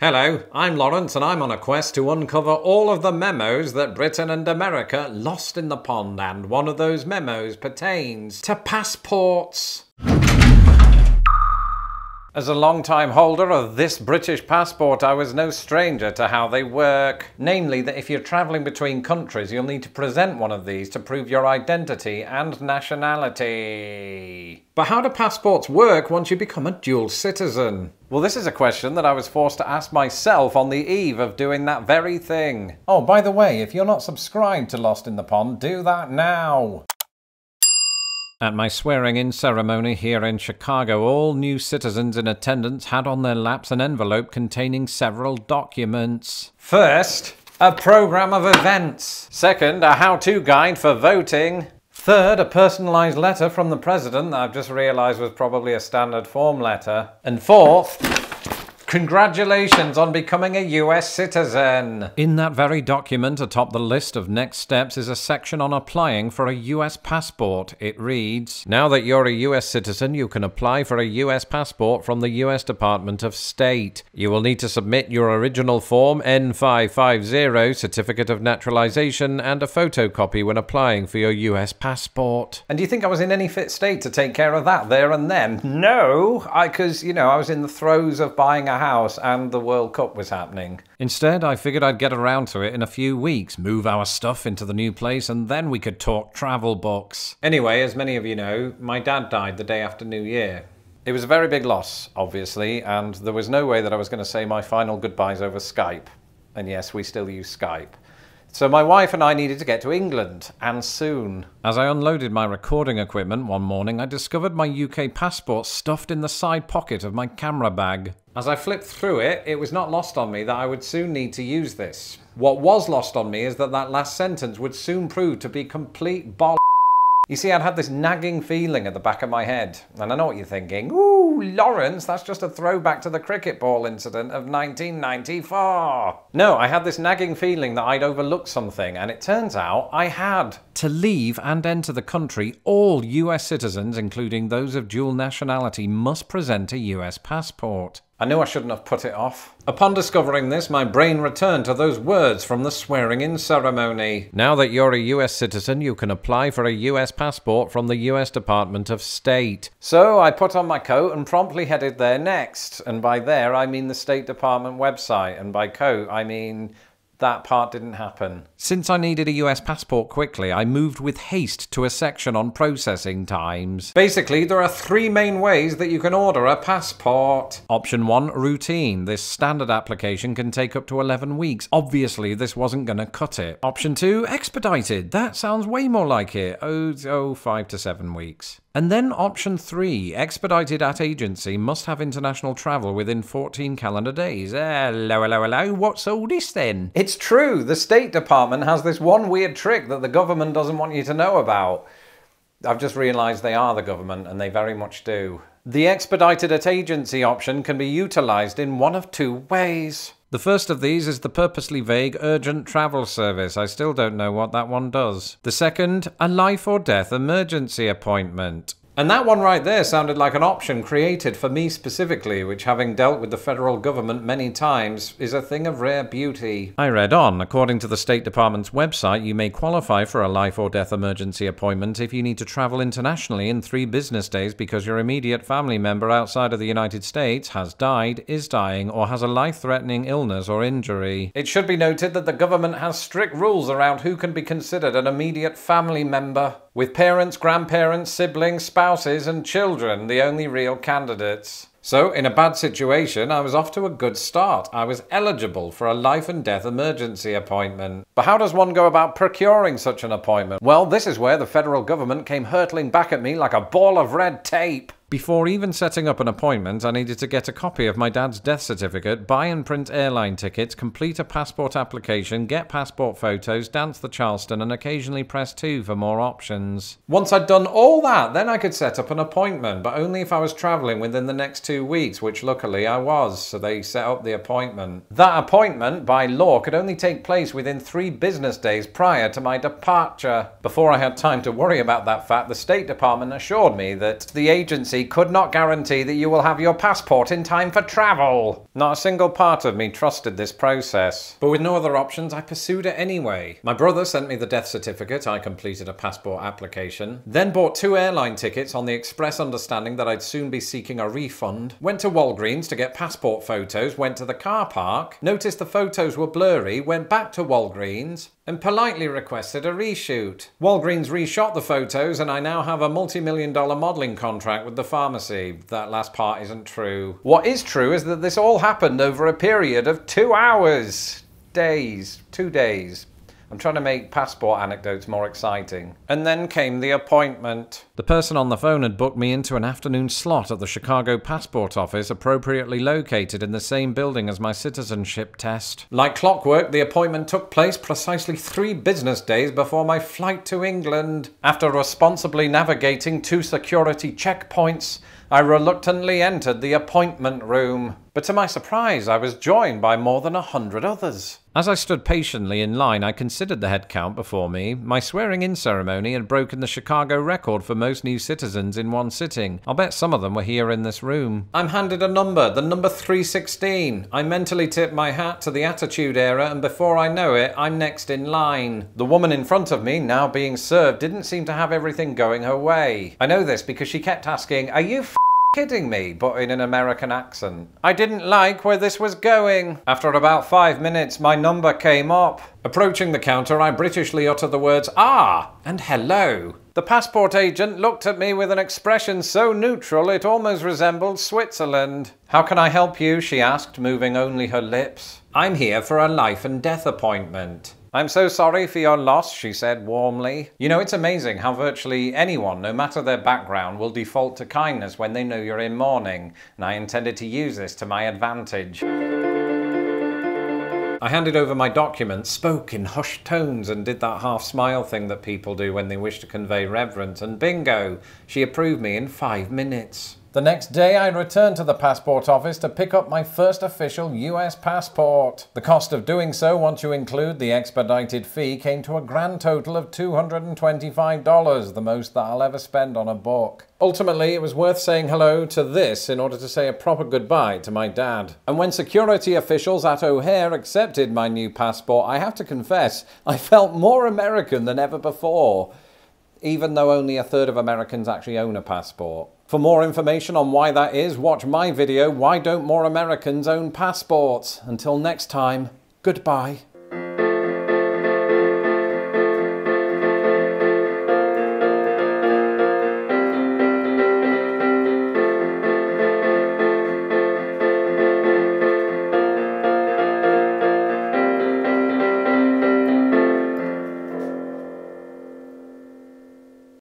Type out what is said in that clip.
Hello, I'm Lawrence and I'm on a quest to uncover all of the memos that Britain and America lost in the pond, and one of those memos pertains to passports. As a long-time holder of this British passport, I was no stranger to how they work. Namely, that if you're travelling between countries, you'll need to present one of these to prove your identity and nationality. But how do passports work once you become a dual citizen? Well, this is a question that I was forced to ask myself on the eve of doing that very thing. Oh, by the way, if you're not subscribed to Lost in the Pond, do that now. At my swearing-in ceremony here in Chicago, all new citizens in attendance had on their laps an envelope containing several documents. First, a program of events. Second, a how-to guide for voting. Third, a personalised letter from the president that I've just realised was probably a standard form letter. And fourth, congratulations on becoming a US citizen. In that very document atop the list of next steps is a section on applying for a US passport. It reads, "Now that you're a US citizen, you can apply for a US passport from the US Department of State. You will need to submit your original form N550, Certificate of Naturalization, and a photocopy when applying for your US passport." And do you think I was in any fit state to take care of that there and then? No, because, I was in the throes of buying a house and the World Cup was happening. Instead, I figured I'd get around to it in a few weeks, move our stuff into the new place, and then we could talk travel books. Anyway, as many of you know, my dad died the day after New Year. It was a very big loss, obviously, and there was no way that I was going to say my final goodbyes over Skype. And yes, we still use Skype. So my wife and I needed to get to England, and soon. As I unloaded my recording equipment one morning, I discovered my UK passport stuffed in the side pocket of my camera bag. As I flipped through it, it was not lost on me that I would soon need to use this. What was lost on me is that last sentence would soon prove to be complete bollocks. You see, I'd had this nagging feeling at the back of my head, and I know what you're thinking. Ooh, Lawrence, that's just a throwback to the cricket ball incident of 1994. No, I had this nagging feeling that I'd overlooked something, and it turns out I had. To leave and enter the country, all US citizens, including those of dual nationality, must present a US passport. I knew I shouldn't have put it off. Upon discovering this, my brain returned to those words from the swearing-in ceremony. Now that you're a US citizen, you can apply for a US passport from the US Department of State. So I put on my coat and promptly headed there next. And by there, I mean the State Department website. And by coat, I mean that part didn't happen. Since I needed a US passport quickly, I moved with haste to a section on processing times. Basically, there are three main ways that you can order a passport. Option 1, routine. This standard application can take up to 11 weeks. Obviously, this wasn't going to cut it. Option 2, expedited. That sounds way more like it. 5 to 7 weeks. And then option 3, expedited at agency, must have international travel within 14 calendar days. Hello, what's all this then? It's true, the State Department has this one weird trick that the government doesn't want you to know about. I've just realised they are the government, and they very much do. The expedited at agency option can be utilised in one of two ways. The first of these is the purposely vague urgent travel service. I still don't know what that one does. The second, a life or death emergency appointment. And that one right there sounded like an option created for me specifically, which, having dealt with the federal government many times, is a thing of rare beauty. I read on. According to the State Department's website, you may qualify for a life or death emergency appointment if you need to travel internationally in 3 business days because your immediate family member outside of the United States has died, is dying, or has a life-threatening illness or injury. It should be noted that the government has strict rules around who can be considered an immediate family member, with parents, grandparents, siblings, spouses and children the only real candidates. So, in a bad situation, I was off to a good start. I was eligible for a life and death emergency appointment. But how does one go about procuring such an appointment? Well, this is where the federal government came hurtling back at me like a ball of red tape. Before even setting up an appointment, I needed to get a copy of my dad's death certificate, buy and print airline tickets, complete a passport application, get passport photos, dance the Charleston, and occasionally press 2 for more options. Once I'd done all that, then I could set up an appointment, but only if I was travelling within the next 2 weeks, which luckily I was, so they set up the appointment. That appointment, by law, could only take place within 3 business days prior to my departure. Before I had time to worry about that fact, the State Department assured me that the agency agency could not guarantee that you will have your passport in time for travel. Not a single part of me trusted this process. But with no other options, I pursued it anyway. My brother sent me the death certificate. I completed a passport application. Then bought 2 airline tickets on the express understanding that I'd soon be seeking a refund. Went to Walgreens to get passport photos. Went to the car park. Noticed the photos were blurry. Went back to Walgreens and politely requested a reshoot. Walgreens reshot the photos and I now have a multi-million-dollar modelling contract with the pharmacy. That last part isn't true. What is true is that this all happened over a period of 2 hours. 2 days. I'm trying to make passport anecdotes more exciting. And then came the appointment. The person on the phone had booked me into an afternoon slot at the Chicago passport office, appropriately located in the same building as my citizenship test. Like clockwork, the appointment took place precisely 3 business days before my flight to England. After responsibly navigating 2 security checkpoints, I reluctantly entered the appointment room. But to my surprise, I was joined by more than 100 others. As I stood patiently in line, I considered the head count before me. My swearing-in ceremony had broken the Chicago record for most new citizens in one sitting. I'll bet some of them were here in this room. I'm handed a number, the number 316. I mentally tip my hat to the Attitude Era, and before I know it, I'm next in line. The woman in front of me, now being served, didn't seem to have everything going her way. I know this because she kept asking, "Are you kidding me?" but in an American accent. I didn't like where this was going. After about 5 minutes, my number came up. Approaching the counter, I Britishly uttered the words, "Ah," and "hello." The passport agent looked at me with an expression so neutral it almost resembled Switzerland. "How can I help you?" she asked, moving only her lips. "I'm here for a life and death appointment." "I'm so sorry for your loss," she said warmly. You know, it's amazing how virtually anyone, no matter their background, will default to kindness when they know you're in mourning, and I intended to use this to my advantage. I handed over my documents, spoke in hushed tones, and did that half-smile thing that people do when they wish to convey reverence, and bingo, she approved me in 5 minutes. The next day, I returned to the passport office to pick up my first official US passport. The cost of doing so, once you include the expedited fee, came to a grand total of $225, the most that I'll ever spend on a book. Ultimately, it was worth saying hello to this in order to say a proper goodbye to my dad. And when security officials at O'Hare accepted my new passport, I have to confess, I felt more American than ever before, even though only 1/3 of Americans actually own a passport. For more information on why that is, watch my video, Why Don't More Americans Own Passports? Until next time, goodbye.